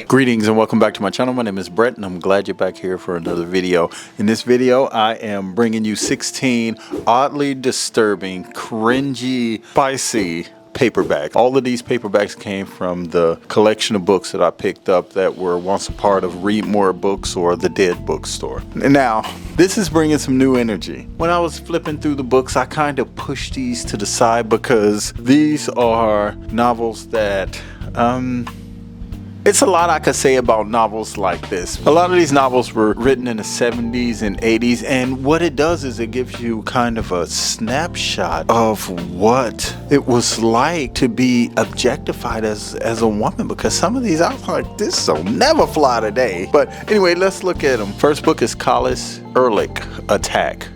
Greetings and welcome back to my channel. My name is Brett and I'm glad you're back here for another video. In this video I am bringing you 16 oddly disturbing, cringy, spicy paperback. All of these paperbacks came from the collection of books that I picked up that were once a part of Read More Books or the Dead Bookstore. And now this is bringing some new energy. When I was flipping through the books, I kind of pushed these to the side because these are novels that it's a lot I could say about novels like this. A lot of these novels were written in the 70s and 80s, and what it does is it gives you kind of a snapshot of what it was like to be objectified as a woman, because some of these I was like, this will never fly today. But anyway, let's look at them. First book is Relic Attack.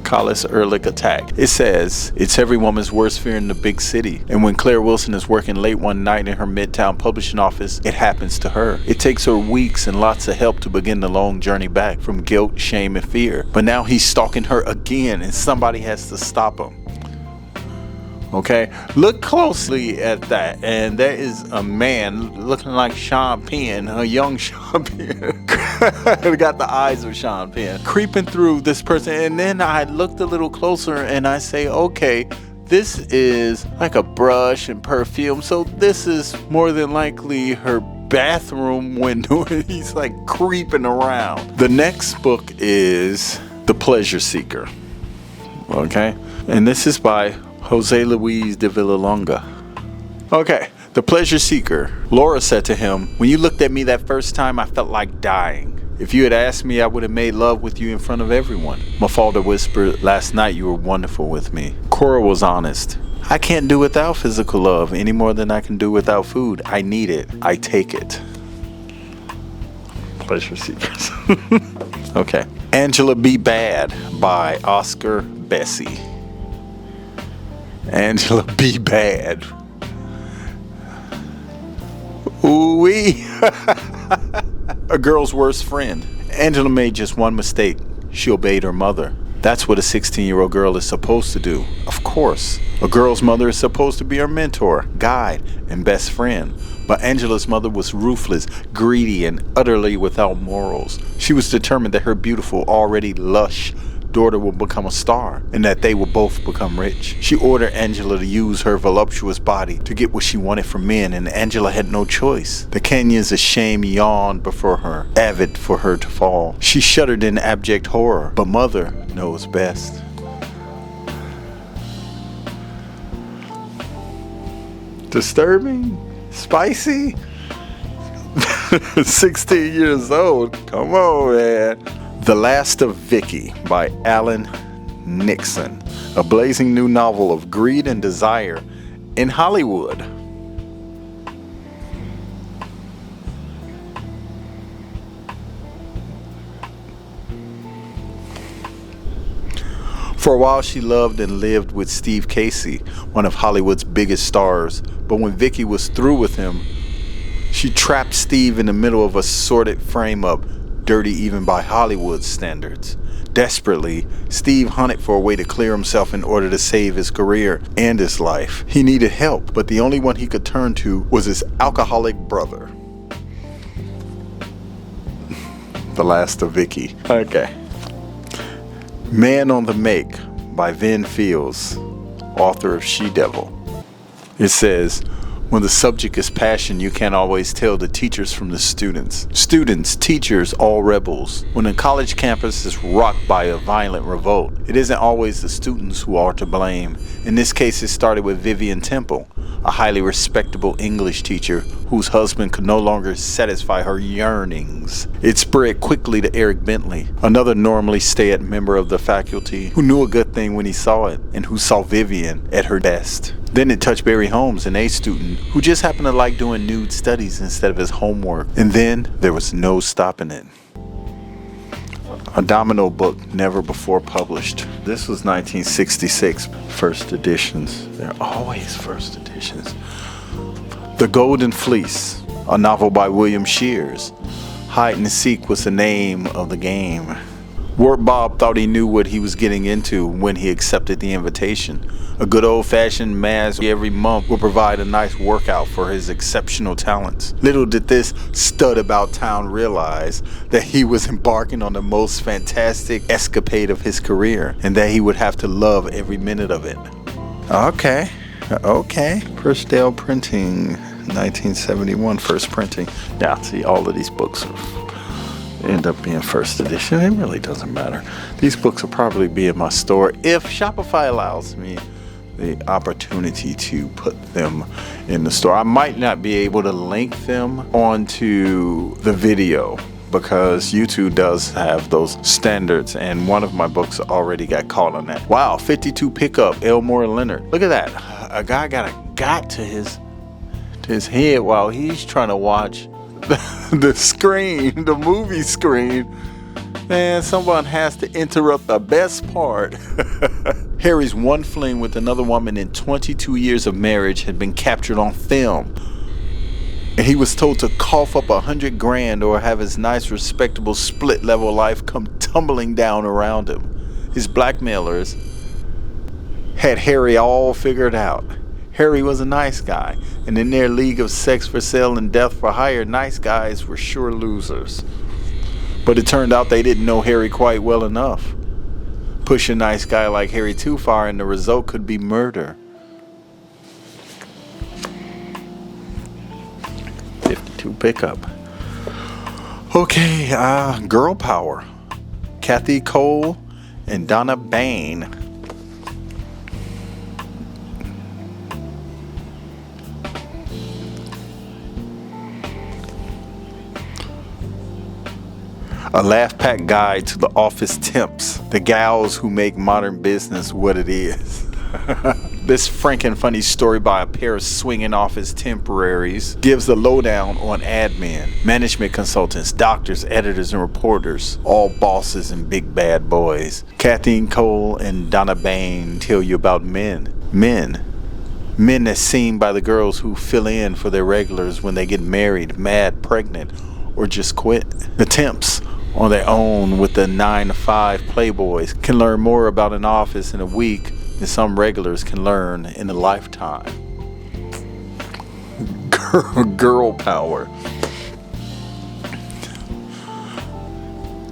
Relic Attack. It says, it's every woman's worst fear in the big city. And when Claire Wilson is working late one night in her midtown publishing office, it happens to her. It takes her weeks and lots of help to begin the long journey back from guilt, shame, and fear. But now he's stalking her again and somebody has to stop him. Okay, look closely at that, and there is a man looking like Sean Penn, a young Sean Penn. Got the eyes of Sean Penn creeping through this person, and then I looked a little closer and I say, okay, this is like a brush and perfume, so this is more than likely her bathroom window. He's like creeping around. The next book is The Pleasure Seeker. Okay, and this is by Jose Luis de Villalonga. Okay, The Pleasure Seeker. Laura said to him, when you looked at me that first time, I felt like dying. If you had asked me, I would have made love with you in front of everyone. Mafalda whispered, last night you were wonderful with me. Cora was honest. I can't do without physical love any more than I can do without food. I need it. I take it. Pleasure Seekers. Okay. Angela Be Bad by Oscar Bessie. Angela Be Bad. Ooh-wee. A girl's worst friend. Angela made just one mistake. She obeyed her mother. That's what a 16-year-old girl is supposed to do. Of course. A girl's mother is supposed to be her mentor, guide, and best friend. But Angela's mother was ruthless, greedy, and utterly without morals. She was determined that her beautiful, already lush daughter will become a star, and that they will both become rich. She ordered Angela to use her voluptuous body to get what she wanted from men, and Angela had no choice. The canyons of shame yawned before her, avid for her to fall. She shuddered in abject horror, but mother knows best. Disturbing? Spicy? 16 years old? Come on, man. The Last of Vicky by Alan Nixon, a blazing new novel of greed and desire in Hollywood. For a while she loved and lived with Steve Casey, one of Hollywood's biggest stars, but when Vicky was through with him, she trapped Steve in the middle of a sordid frame-up, dirty even by Hollywood standards. Desperately, Steve hunted for a way to clear himself in order to save his career and his life. He needed help, but the only one he could turn to was his alcoholic brother. The Last of Vicky. Okay. Man on the Make by Vin Fields, author of She-Devil. It says, when the subject is passion, you can't always tell the teachers from the students. Students, teachers, all rebels. When a college campus is rocked by a violent revolt, it isn't always the students who are to blame. In this case, it started with Vivian Temple, a highly respectable English teacher whose husband could no longer satisfy her yearnings. It spread quickly to Eric Bentley, another normally stay-at member of the faculty who knew a good thing when he saw it and who saw Vivian at her best. Then it touched Barry Holmes, an A student who just happened to like doing nude studies instead of his homework. And then there was no stopping it. A Domino book never before published. This was 1966, first editions. They're always first editions. The Golden Fleece, a novel by William Shears. Hide and seek was the name of the game. Wart Bob thought he knew what he was getting into when he accepted the invitation, A good old-fashioned mass every month will provide a nice workout for his exceptional talents. Little did this stud about town realize that he was embarking on the most fantastic escapade of his career, and that he would have to love every minute of it. Okay. Pursdale Printing, 1971, first printing. Now, see, all of these books end up being first edition. It really doesn't matter. These books will probably be in my store if Shopify allows me the opportunity to put them in the store. I might not be able to link them onto the video because YouTube does have those standards, and one of my books already got caught on that. Wow, 52 pickup, Elmore Leonard. Look at that. A guy got a gat to his head while he's trying to watch the screen, the movie screen. Man, someone has to interrupt the best part. Harry's one fling with another woman in 22 years of marriage had been captured on film. And he was told to cough up $100 grand or have his nice, respectable, split-level life come tumbling down around him. His blackmailers had Harry all figured out. Harry was a nice guy, and in their league of sex for sale and death for hire, nice guys were sure losers. But it turned out they didn't know Harry quite well enough. Push a nice guy like Harry too far, and the result could be murder. 52 pickup. Okay, girl power. Kathy Cole and Donna Bain. A laugh-packed guide to the office temps, the gals who make modern business what it is. This frank and funny story by a pair of swinging office temporaries gives the lowdown on admin, management consultants, doctors, editors, and reporters, all bosses and big bad boys. Kathy Cole and Donna Bain tell you about men that's seen by the girls who fill in for their regulars when they get married, mad, pregnant, or just quit. The temps on their own with the 9-to-5 playboys can learn more about an office in a week than some regulars can learn in a lifetime. Girl power.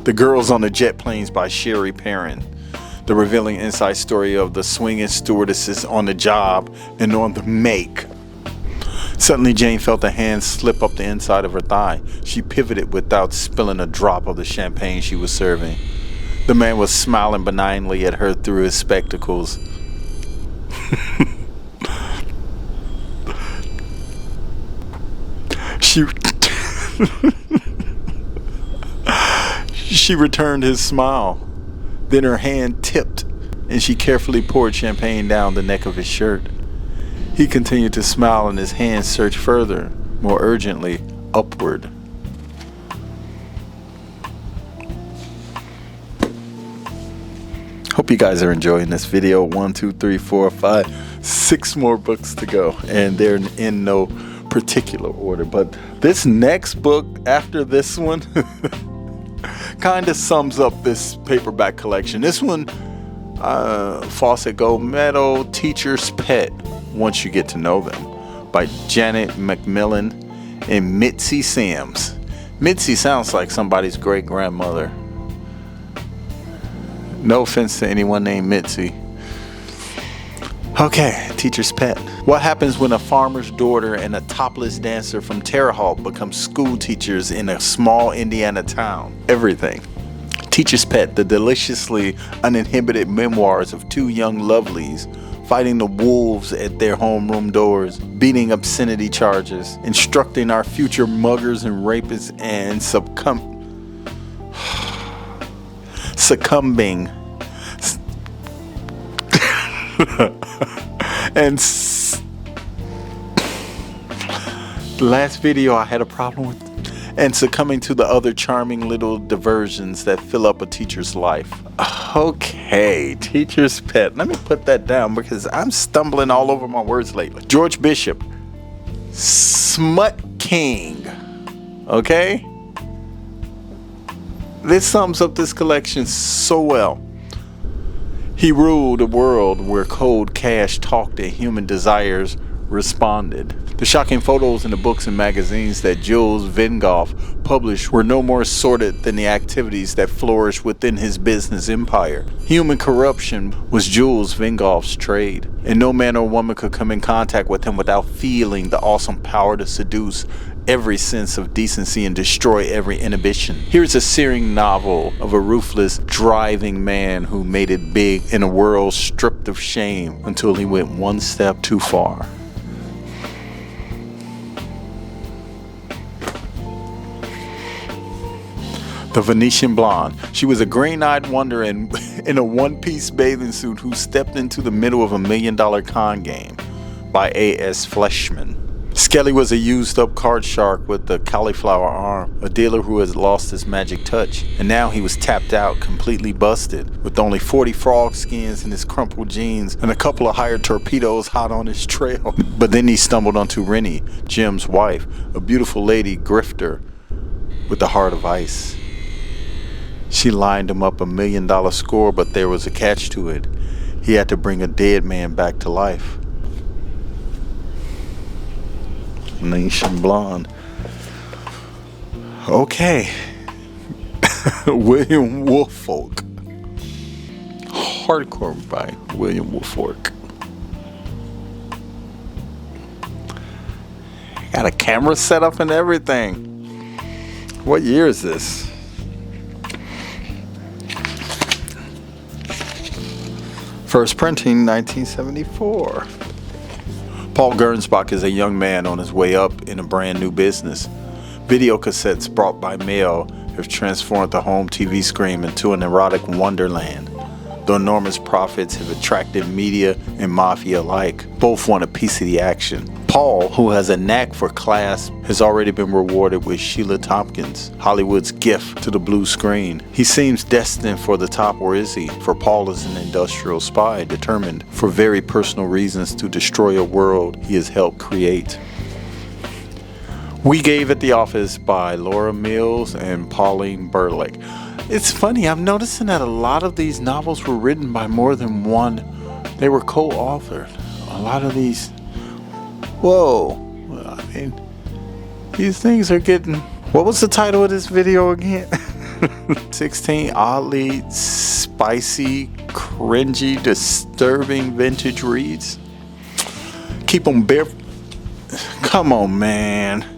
The Girls on the Jet Planes by Sherry Perrin. The revealing inside story of the swinging stewardesses on the job and on the make. Suddenly, Jane felt a hand slip up the inside of her thigh. She pivoted without spilling a drop of the champagne she was serving. The man was smiling benignly at her through his spectacles. She returned his smile. Then her hand tipped, and she carefully poured champagne down the neck of his shirt. He continued to smile, and his hand searched further, more urgently, upward. Hope you guys are enjoying this video. 1, 2, 3, 4, 5, 6 more books to go, and they're in no particular order. But this next book after this one kind of sums up this paperback collection. This one, Fawcett Gold Medal, Teacher's Pet, Once You Get to Know Them, by Janet McMillan and Mitzi Sims. Mitzi sounds like somebody's great grandmother. No offense to anyone named Mitzi. Okay, Teacher's Pet. What happens when a farmer's daughter and a topless dancer from Terre Haute become school teachers in a small Indiana town? Everything. Teacher's Pet, the deliciously uninhibited memoirs of two young lovelies fighting the wolves at their homeroom doors, beating obscenity charges, instructing our future muggers and rapists, and succumbing and the last video I had a problem with, and succumbing to the other charming little diversions that fill up a teacher's life. Okay, Teacher's Pet. Let me put that down because I'm stumbling all over my words lately. George Bishop, Smut King. Okay? This sums up this collection so well. He ruled a world where cold cash talked and human desires responded. The shocking photos in the books and magazines that Jules Vingoff published were no more sordid than the activities that flourished within his business empire. Human corruption was Jules Vingoff's trade, and no man or woman could come in contact with him without feeling the awesome power to seduce every sense of decency and destroy every inhibition. Here's a searing novel of a ruthless, driving man who made it big in a world stripped of shame until he went one step too far. The Venetian Blonde. She was a green-eyed wonder in a one-piece bathing suit who stepped into the middle of $1 million con game by A.S. Fleischman. Skelly was a used-up card shark with a cauliflower arm, a dealer who has lost his magic touch, and now he was tapped out, completely busted, with only 40 frog skins in his crumpled jeans and a couple of hired torpedoes hot on his trail. But then he stumbled onto Rennie, Jim's wife, a beautiful lady grifter with a heart of ice. She lined him up $1 million score, but there was a catch to it. He had to bring a dead man back to life. Venetian Blonde. Okay. William Woolfolk. Hardcore by William Woolfolk. Got a camera set up and everything. What year is this? First printing, 1974. Paul Gernsback is a young man on his way up in a brand new business. Video cassettes brought by mail have transformed the home TV screen into an erotic wonderland. The enormous profits have attracted media and mafia alike. Both want a piece of the action. Paul, who has a knack for class, has already been rewarded with Sheila Tompkins, Hollywood's gift to the blue screen. He seems destined for the top, or is he? For Paul is an industrial spy, determined, for very personal reasons, to destroy a world he has helped create. We Gave at the Office by Laura Mills and Pauline Burlick. It's funny, I'm noticing that a lot of these novels were written by more than one. They were co-authored. A lot of these. Whoa. I mean, these things are getting. What was the title of this video again? 16 oddly spicy, cringy, disturbing vintage reads. Keep them bare. Come on, man.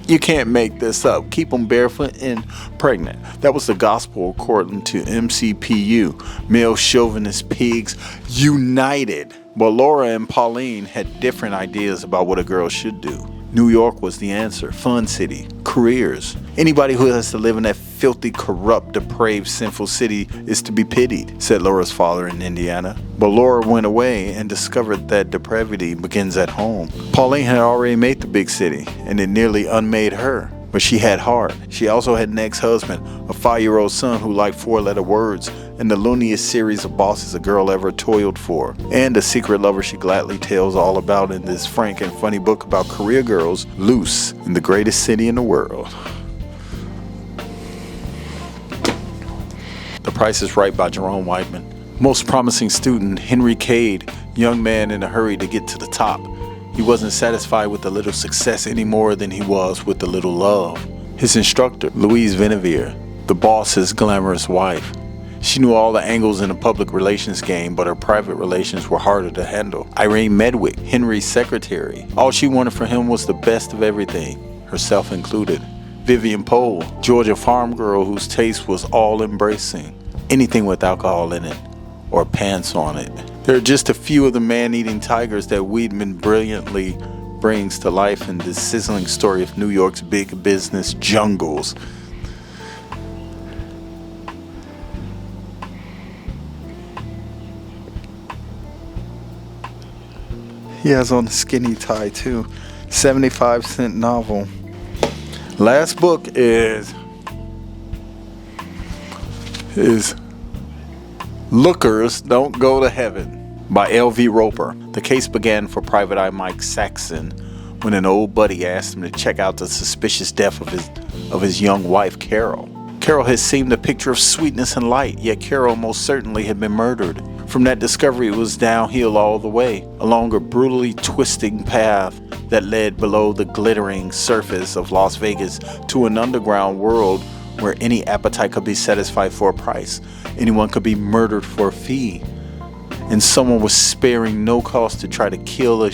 You can't make this up. Keep them barefoot and pregnant. That was the gospel according to MCPU. Male chauvinist pigs united. But Laura and Pauline had different ideas about what a girl should do. New York was the answer. Fun city. Careers. Anybody who has to live in that filthy, corrupt, depraved, sinful city is to be pitied, said Laura's father in Indiana. But Laura went away and discovered that depravity begins at home. Pauline had already made the big city, and it nearly unmade her. But she had heart. She also had an ex-husband, a 5-year-old son who liked 4-letter words, and the looniest series of bosses a girl ever toiled for, and a secret lover she gladly tells all about in this frank and funny book about career girls loose in the greatest city in the world. The Price is Right by Jerome Whiteman. Most promising student, Henry Cade, young man in a hurry to get to the top. He wasn't satisfied with a little success any more than he was with a little love. His instructor, Louise Vinevier, the boss's glamorous wife. She knew all the angles in the public relations game, but her private relations were harder to handle. Irene Medwick, Henry's secretary. All she wanted for him was the best of everything, herself included. Vivian Pohl, Georgia farm girl whose taste was all-embracing. Anything with alcohol in it, or pants on it. There are just a few of the man-eating tigers that Weidman brilliantly brings to life in this sizzling story of New York's big business jungles. He has on a skinny tie too. 75-cent novel. Last book is Lookers Don't Go to Heaven by L.V. Roper. The case began for Private Eye Mike Saxon when an old buddy asked him to check out the suspicious death of his young wife, Carol. Carol had seemed a picture of sweetness and light, yet Carol most certainly had been murdered. From that discovery, it was downhill all the way, along a brutally twisting path that led below the glittering surface of Las Vegas to an underground world where any appetite could be satisfied for a price. Anyone could be murdered for a fee. And someone was sparing no cost to try to kill a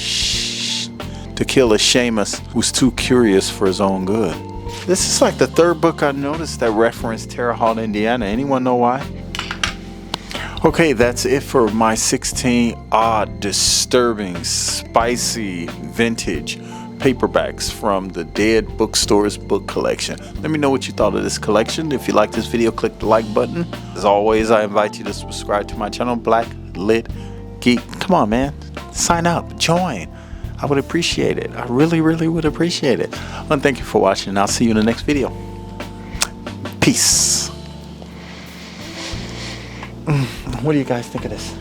Seamus who's too curious for his own good. This is like the third book I noticed that referenced Terre Haute, Indiana. Anyone know why? Okay, that's it for my 16 odd, disturbing, spicy, vintage paperbacks from the Dead Bookstore's book collection. Let me know what you thought of this collection. If you like this video, click the like button. As always, I invite you to subscribe to my channel, Black Lit Geek. Come on, man. Sign up. Join. I would appreciate it. I really, really would appreciate it. And thank you for watching, and I'll see you in the next video. Peace. What do you guys think of this?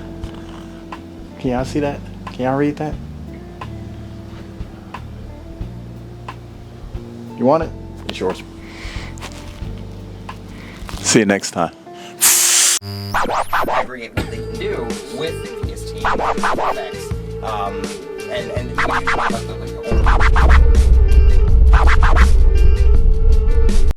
Can y'all see that? Can y'all read that? You want it? It's yours. See you next time. Aggregate what they can do with the PS team effects. And we talk about the